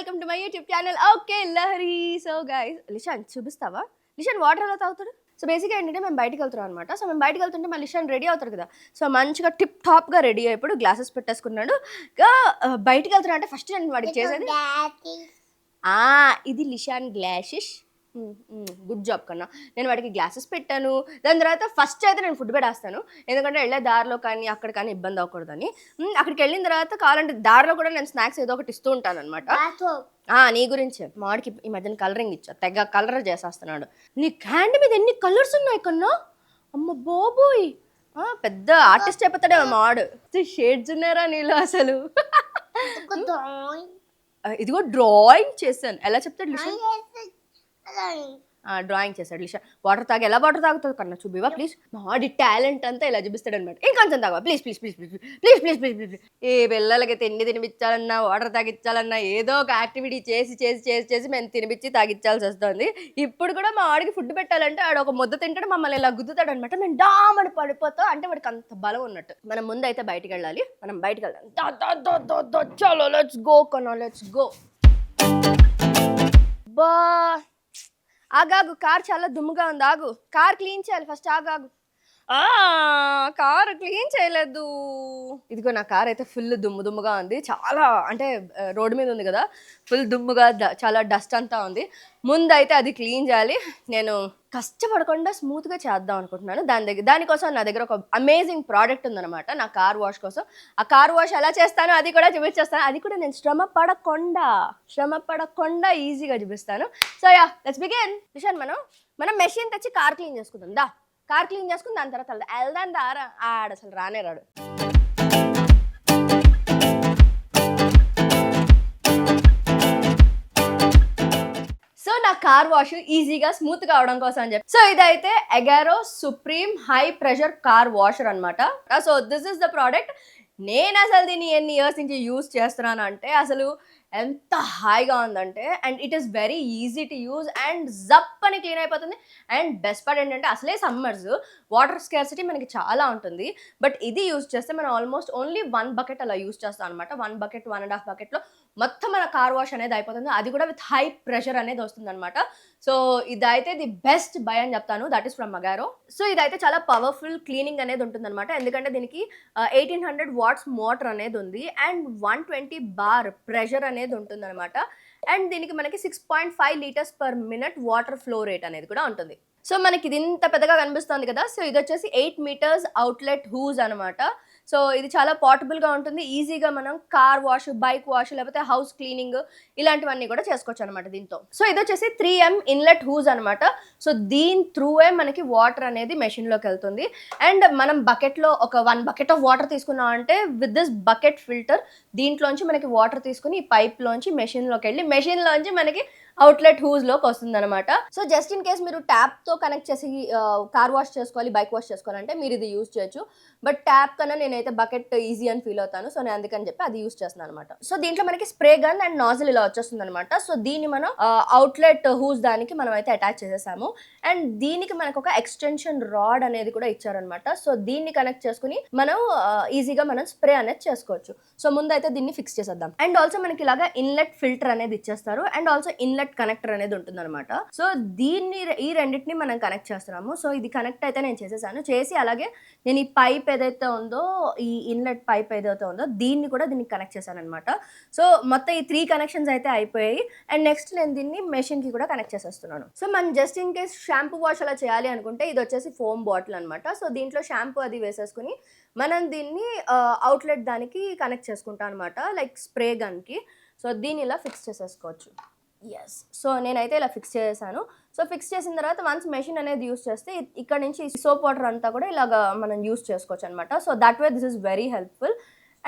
Welcome to my YouTube channel. Okay Lahari. So guys, Lishan చూపిస్తావా? Lishan water ఎలా తాగుతాడు? సో బేసిక్గా ఏంటంటే మేము బయటికి వెళ్తున్నాం అనమాట. సో మేము బయటికి వెళ్తుంటే మా లిషాన్ రెడీ అవుతారు కదా. సో మంచిగా టిప్ టాప్గా రెడీ అయిపోయి గ్లాసెస్ పెట్టేసుకున్నాడు. బయటికి వెళ్తున్నా అంటే ఫస్ట్ నేను వాడికి చేసేది ఇది లిషాన్ గ్లాసెస్. గుడ్ జాబ్ కన్నా. నేను వాడికి గ్లాసెస్ పెట్టాను. దాని తర్వాత ఫస్ట్ అయితే నేను ఫుడ్ పెట్టేస్తాను, ఎందుకంటే వెళ్ళే దారిలో కానీ అక్కడ కానీ ఇబ్బంది అవ్వకూడదని. అక్కడికి వెళ్ళిన తర్వాత కావాలంటే దారిలో కూడా నేను స్నాక్స్ ఏదో ఒకటి ఇస్తూ ఉంటాను అనమాట. నీ గురించే మాడికి ఈ మధ్యన కలరింగ్ ఇచ్చా, తెగ కలర్ చేసేస్తున్నాడు. నీ హ్యాండ్ మీద ఎన్ని కలర్స్ ఉన్నాయి కన్నా, అమ్మ బాబోయ్, పెద్ద ఆర్టిస్ట్ అయిపోతాడే మాడు. షేడ్స్ ఉన్నారా నీలో అసలు? ఇదిగో డ్రాయింగ్ చేశాను. ఎలా చెప్తాడు లిషా? డ్రాయింగ్ చేశాడు లిషా. వాటర్ తాగి ఎలా వాటర్ తాగుతుంది కన్నా చూపివా ప్లీజ్? మాడి టాలెంట్ అంతా ఇలా చూపిస్తాడు అనమాట. ఇంకొంచెం తాగా please please please please please please please please. ఏ పిల్లలకి తిండి తినిపించాలన్నా వాటర్ తాగించాలన్నా ఏదో ఒక యాక్టివిటీ చేసి చేసి చేసి చేసి మేము తినిపించి తాగించాల్సి వస్తుంది. ఇప్పుడు కూడా మా వాడికి ఫుడ్ పెట్టాలంటే ఆడు ఒక ముద్ద తింటాడు, మమ్మల్ని ఇలా గుద్దుతాడు అనమాట. మేము డామని పడిపోతాం, అంటే వాడికి అంత బలం ఉన్నట్టు. మనం ముందు అయితే బయటికి వెళ్ళాలి. మనం బయటికి వెళ్దాం. చలో లెట్స్ గో కన్నా, లెట్స్ గో. బా ఆగాగు, కార్ చాలా దుమ్ముగా ఉంది, ఆగు. కార్ క్లీన్ చేయాలి ఫస్ట్, ఆగాగు. కార్ క్లీన్ చేయలేదు. ఇదిగో నా కార్ అయితే ఫుల్ దుమ్ముగా ఉంది. చాలా అంటే రోడ్డు మీద ఉంది కదా, ఫుల్ దుమ్ముగా చాలా డస్ట్ అంతా ఉంది. ముందు అయితే అది క్లీన్ చేయాలి. నేను కష్టపడకుండా స్మూత్గా చేద్దాం అనుకుంటున్నాను. దానికోసం నా దగ్గర ఒక అమేజింగ్ ప్రోడక్ట్ ఉందన్నమాట, నా కార్ వాష్ కోసం. ఆ కార్ వాష్ ఎలా చేస్తానో అది కూడా చూపించేస్తాను. అది కూడా నేను శ్రమ పడకుండా ఈజీగా చూపిస్తాను. So yeah, let's begin. Lishan, మనం మెషిన్ తెచ్చి కార్ క్లీన్ చేసుకుందాం. దా, కార్ క్లీన్ చేసుకుని దాని తర్వాత వెళ్దాం. దారా ఆడ అసలు రానే రాడు. సో నా కార్ వాష్ ఈజీగా స్మూత్ గా అవడం కోసం అని చెప్పి, సో ఇదైతే Agaro supreme high pressure car washer అనమాట. So this is the product. నేను అసలు దీన్ని ఎన్ని ఇయర్స్ నుంచి యూజ్ చేస్తున్నాను అంటే అసలు ఎంత హాయిగా ఉందంటే, and it is very easy to use and జప్ అని క్లీన్ అయిపోతుంది. అండ్ బెస్ట్ పార్ట్ ఏంటంటే అసలే సమ్మర్స్, వాటర్ స్కేర్సిటీ మనకి చాలా ఉంటుంది. బట్ ఇది యూజ్ చేస్తే మనం ఆల్మోస్ట్ ఓన్లీ 1 బకెట్ అలా యూజ్ చేస్తాం అనమాట. 1 బకెట్ 1.5 బకెట్లో మొత్తం మన కార్ వాష్ అనేది అయిపోతుంది. అది కూడా విత్ హై ప్రెషర్ అనేది వస్తుంది అనమాట. సో ఇదైతే ది బెస్ట్ బై అని చెప్తాను. That is from Agaro. So ఇదైతే చాలా పవర్ఫుల్ క్లీనింగ్ అనేది ఉంటుంది అనమాట, ఎందుకంటే దీనికి 1800 వాట్స్ మోటార్ అనేది ఉంది అండ్ 120 బార్ ప్రెషర్ అనేది ఉంటుంది అనమాట. అండ్ దీనికి మనకి 6.5 litres per minute water flow rate అనేది కూడా ఉంటుంది. సో మనకి ఇది ఇంత పెద్దగా కనిపిస్తుంది కదా. సో ఇది వచ్చేసి 8 మీటర్స్ అవుట్లెట్ హూజ్ అనమాట. సో ఇది చాలా పోర్టబుల్గా ఉంటుంది. ఈజీగా మనం కార్ వాష్, బైక్ వాష్, లేకపోతే హౌస్ క్లీనింగ్ ఇలాంటివన్నీ కూడా చేసుకోవచ్చు అనమాట దీంతో. సో ఇది వచ్చేసి 3M ఇన్లెట్ హూజ్ అనమాట. సో దీని త్రూవే మనకి వాటర్ అనేది మెషిన్లోకి వెళ్తుంది. అండ్ మనం బకెట్లో ఒక 1 బకెట్ ఆఫ్ వాటర్ తీసుకున్నాం అంటే విత్ దిస్ బకెట్ ఫిల్టర్ దీంట్లోంచి మనకి వాటర్ తీసుకుని ఈ పైప్లోంచి మెషిన్లోకి వెళ్ళి మెషిన్లోంచి మనకి అవుట్లెట్ హూజ్లోకి వస్తుంది అనమాట. సో జస్ట్ ఇన్ కేస్ మీరు ట్యాప్తో కనెక్ట్ చేసి కార్ వాష్ చేసుకోవాలి, బైక్ వాష్ చేసుకోవాలంటే మీరు ఇది యూజ్ చేయొచ్చు. బట్ ట్యాప్ కన్నా నేనైతే బకెట్ ఈజీ అని ఫీల్ అవుతాను. సో నేను అందుకని చెప్పి అది యూజ్ చేస్తున్నాను అనమాట. సో దీంట్లో మనకి స్ప్రే గన్ అండ్ నాజిల్ ఇలా వచ్చేస్తుంది అనమాట. సో దీన్ని మనం అవుట్లెట్ హూజ్ దానికి మనం అయితే అటాచ్ చేసేసాము. అండ్ దీనికి మనకు ఒక ఎక్స్టెన్షన్ రాడ్ అనేది కూడా ఇచ్చారనమాట. సో దీన్ని కనెక్ట్ చేసుకుని మనం ఈజీగా మనం స్ప్రే అనేది చేసుకోవచ్చు. సో ముందు అయితే దీన్ని ఫిక్స్ చేసేద్దాం. అండ్ ఆల్సో మనకి ఇలాగా ఇన్లెట్ ఫిల్టర్ అనేది ఇచ్చేస్తారు అండ్ ఆల్సో ఇన్లెట్ కనెక్టర్ అనేది ఉంటుంది అనమాట. సో ఈ రెండింటిని మనం కనెక్ట్ చేస్తున్నాము. సో ఇది కనెక్ట్ అయితే నేను చేసేసాను. చేసి అలాగే నేను ఈ పైప్ ఏదైతే ఉందో, ఈ ఇన్లెట్ పైప్ ఏదైతే ఉందో దీన్ని కూడా దీనికి కనెక్ట్ చేశాను అనమాట. సో మొత్తం ఈ 3 కనెక్షన్స్ అయితే అయిపోయాయి. అండ్ నెక్స్ట్ నేను దీన్ని మెషిన్ కి కూడా కనెక్ట్ చేసేస్తున్నాను. సో మనం just in case shampoo wash అలా చేయాలి అనుకుంటే ఇది వచ్చేసి ఫోమ్ బాటిల్ అనమాట. సో దీంట్లో షాంపూ అది వేసేసుకుని మనం దీన్ని అవుట్లెట్ దానికి కనెక్ట్ చేసుకుంటాం అనమాట, లైక్ స్ప్రే గన్కి. సో దీన్ని ఇలా ఫిక్స్ చేసేసుకోవచ్చు. ఎస్, సో నేనైతే ఇలా ఫిక్స్ చేశాను. సో ఫిక్స్ చేసిన తర్వాత వన్స్ మెషిన్ అనేది యూస్ చేస్తే ఇక్కడ నుంచి సోప్ వాటర్ అంతా కూడా ఇలాగా మనం యూస్ చేసుకోవచ్చు అనమాట. So that way this is very helpful.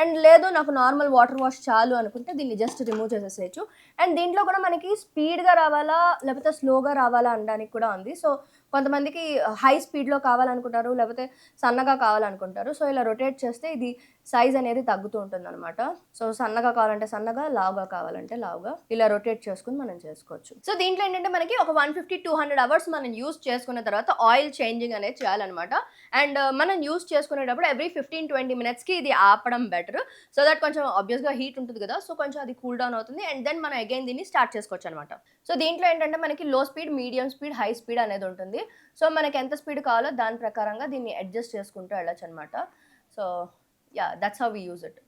And లేదు నాకు నార్మల్ వాటర్ వాష్ చాలు అనుకుంటే దీన్ని జస్ట్ రిమూవ్ చేసేసేయచ్చు. అండ్ దీంట్లో కూడా మనకి స్పీడ్గా రావాలా లేకపోతే స్లోగా రావాలా అనడానికి కూడా ఉంది. సో కొంతమందికి హై స్పీడ్లో కావాలనుకుంటారు, లేకపోతే సన్నగా కావాలనుకుంటారు. సో ఇలా రొటేట్ చేస్తే ఇది సైజ్ అనేది తగ్గుతూ ఉంటుంది అనమాట. సో సన్నగా కావాలంటే సన్నగా, లావుగా కావాలంటే లావుగా ఇలా రొటేట్ చేసుకుని మనం చేసుకోవచ్చు. సో దీంట్లో ఏంటంటే మనకి ఒక 150-200 అవర్స్ మనం యూస్ చేసుకున్న తర్వాత ఆయిల్ చేంజింగ్ అనేది చేయాలన్నమాట. అండ్ మనం యూస్ చేసుకునేటప్పుడు ఎవ్రీ 15-20 మినిట్స్కి ఇది ఆపడం బెటర్. సో దట్ కొంచెం ఆబ్వియస్గా హీట్ ఉంటుంది కదా, సో కొంచెం అది కూల్ డౌన్ అవుతుంది. అండ్ దెన్ మనం అగైన్ దీన్ని స్టార్ట్ చేసుకోవచ్చు అనమాట. సో దీంట్లో ఏంటంటే మనకి లో speed, medium speed, high speed అనేది ఉంటుంది. సో మనకి ఎంత స్పీడ్ కావాలో దాని ప్రకారంగా దీన్ని అడ్జస్ట్ చేసుకుంటూ వెళ్ళొచ్చు అనమాట. So that's how we use it.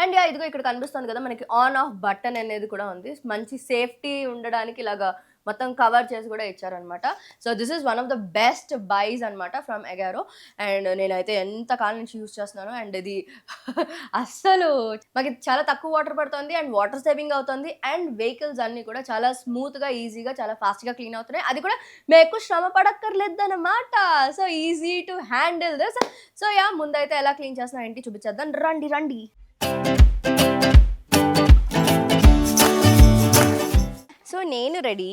And ఇదిగో ఇక్కడ కనిపిస్తుంది కదా మనకి ఆన్ ఆఫ్ బటన్ అనేది కూడా ఉంది. మంచి సేఫ్టీ ఉండడానికి ఇలాగా మొత్తం కవర్ చేసి కూడా ఇచ్చారనమాట. So this is one of the best buys అనమాట ఫ్రమ్ ఎగారో. అండ్ నేనైతే ఎంత కాలం నుంచి యూజ్ చేస్తున్నాను. అండ్ ఇది అస్సలు మాకు చాలా తక్కువ వాటర్ పడుతుంది అండ్ వాటర్ సేవింగ్ అవుతుంది. అండ్ వెహికల్స్ అన్నీ కూడా చాలా స్మూత్గా, ఈజీగా, చాలా ఫాస్ట్గా క్లీన్ అవుతున్నాయి. అది కూడా మేము ఎక్కువ శ్రమ పడక్కర్లేదు అనమాట. So easy to handle this. So ముందైతే ఎలా క్లీన్ చేస్తున్నా ఏంటి చూపించేద్దాం, రండి రండి. సో నేను రెడీ,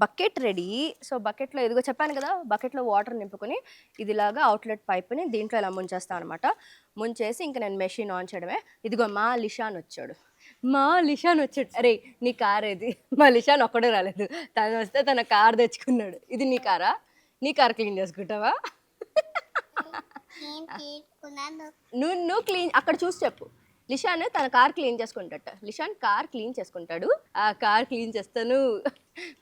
బకెట్ రెడీ. సో బకెట్లో ఎదుగో చెప్పాను కదా, బకెట్లో వాటర్ నింపుకొని ఇదిలాగా అవుట్లెట్ పైప్ని దీంట్లో ఇలా ముంచేస్తాను అనమాట. ముంచేసి ఇంకా నేను మెషిన్ ఆన్ చేయడమే. ఇదిగో మా లిషాన్ వచ్చాడు. అరే నీ కార్ ఏది? మా లిషాన్ ఒక్కడే రాలేదు, తను వస్తే తన కార్ తెచ్చుకున్నాడు. ఇది నీ కారా? నీ కార్ క్లీన్ చేసుకుంటావా? నువ్వు క్లీన్ అక్కడ చూసి చెప్పు. లిషాన్ తన కార్ క్లీన్ చేసుకుంటాడు. లిషాన్ కార్ క్లీన్ చేసుకుంటాడు. ఆ కార్ క్లీన్ చేస్తాను.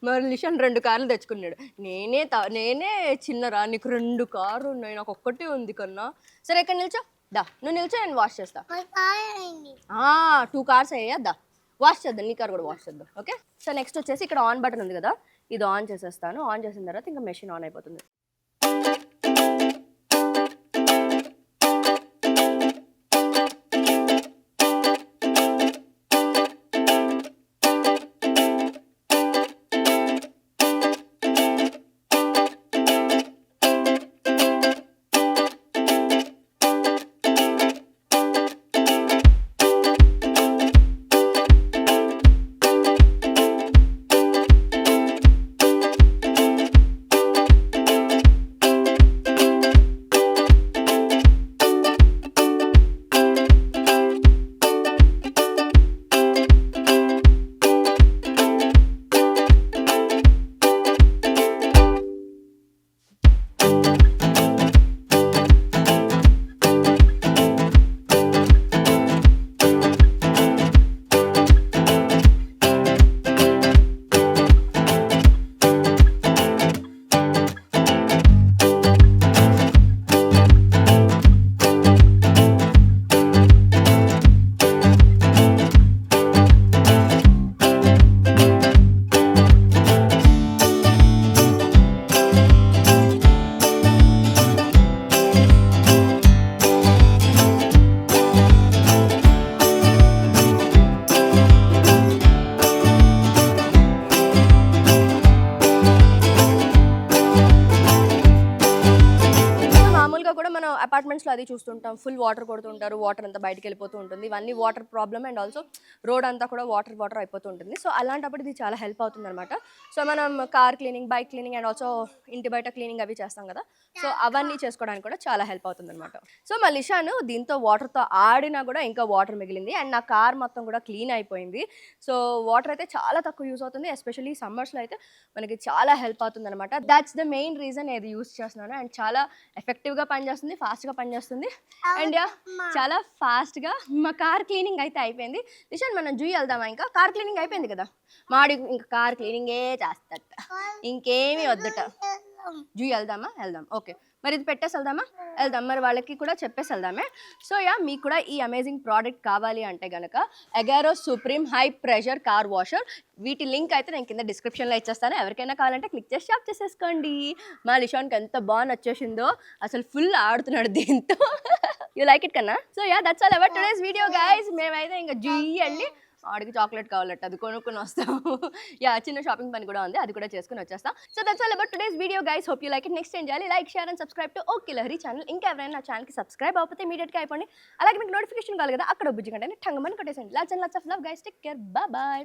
మరి లిషాన్ 2 కార్లు తెచ్చుకున్నాడు. నేనే చిన్నరా, నీకు 2 కార్లు ఉన్నాయి, నాకు ఒక్కటే ఉంది కన్నా. సరే ఇక్కడ నిల్చో, దా నువ్వు నిల్చో, నేను వాష్ చేస్తా. 2 కార్స్ అయ్యా, దా వాష్ చేద్దాం, నీ కార్ కూడా వాష్ చేద్దాం. ఓకే. సో నెక్స్ట్ వచ్చేసి ఇక్కడ ఆన్ బటన్ ఉంది కదా, ఇది ఆన్ చేసేస్తాను. ఆన్ చేసిన తర్వాత ఇంకా మెషిన్ ఆన్ అయిపోతుంది. అపార్ట్మెంట్స్లో అది చూస్తుంటాం, ఫుల్ వాటర్ కొడుతుంటారు, వాటర్ అంతా బయటకు వెళ్ళిపోతూ ఉంటుంది. ఇవన్నీ water problem. And also road అంతా కూడా వాటర్ అయిపోతూ ఉంటుంది. సో అలాంటప్పుడు ఇది చాలా హెల్ప్ అవుతుంది అనమాట. సో మనం car cleaning, bike cleaning and also ఇంటి బయట క్లీనింగ్ అవి చేస్తాం కదా, సో అవన్నీ చేసుకోవడానికి కూడా చాలా హెల్ప్ అవుతుంది అనమాట. సో మా లిషాను దీంతో వాటర్తో ఆడినా కూడా ఇంకా వాటర్ మిగిలింది. అండ్ నా కార్ మొత్తం కూడా క్లీన్ అయిపోయింది. సో వాటర్ అయితే చాలా తక్కువ యూస్ అవుతుంది. ఎస్పెషల్లీ సమ్మర్స్లో అయితే మనకి చాలా హెల్ప్ అవుతుంది అనమాట. దాట్స్ ద మెయిన్ రీజన్ ఇది యూస్ చేస్తున్నాను. అండ్ చాలా ఎఫెక్టివ్గా పనిచేస్తుంది, ఫాస్ట్గా పనిచేస్తుంది. అండ్ చాలా ఫాస్ట్గా మా కార్ క్లీనింగ్ అయితే అయిపోయింది. లిషాన్ మనం జూయి వెళ్దామా? ఇంకా కార్ క్లీనింగ్ అయిపోయింది కదా, మాడి ఇంకా కార్ క్లీనింగే చేస్తట, ఇంకేమీ వద్దట. జూయి వెళ్దామా? వెళ్దాం. ఓకే, మరి ఇది పెట్టేసి వెళ్దాం. మరి వాళ్ళకి కూడా చెప్పేసి వెళ్దామే. సో మీకు కూడా ఈ అమేజింగ్ ప్రోడక్ట్ కావాలి అంటే కనుక Agaro supreme high pressure car washer, వీటి లింక్ అయితే నేను కింద డిస్క్రిప్షన్లో ఇచ్చేస్తాను. ఎవరికైనా కావాలంటే క్లిక్ చేసి షాప్ చేసేసుకోండి. మా లిషాన్కి ఎంత బాగా నచ్చేసిందో, అసలు ఫుల్ ఆడుతున్నాడు దీంతో. యూ లైక్ ఇట్ కన్నా? So that's all about today's video guys. మేమైతే ఇంకా జూయి వెళ్ళి ఆడికి చాక్లెట్ కావాలట, అది కొనుక్కొని వస్తాము. చిన్న షాపింగ్ పని కూడా ఉంది, అది కూడా చేసుకుని వచ్చేస్తాం. So that's all about today's video guys. Hope you like it. Next ఏం చేయాలి? Like, share and subscribe to okay Lahari channel. ఇంకా ఎవరైనా నా ఛానల్కి సబ్స్క్రైబ్ అవ్వకపోతే ఇమీడియట్గా అయిపోండి. అలాగే మీకు నోటిఫికేషన్ కావాలి కదా, అక్కడ బుజ్జి కంటే టంగమని కొట్టేసండి. Lots and lots of love guys. Take care, bye.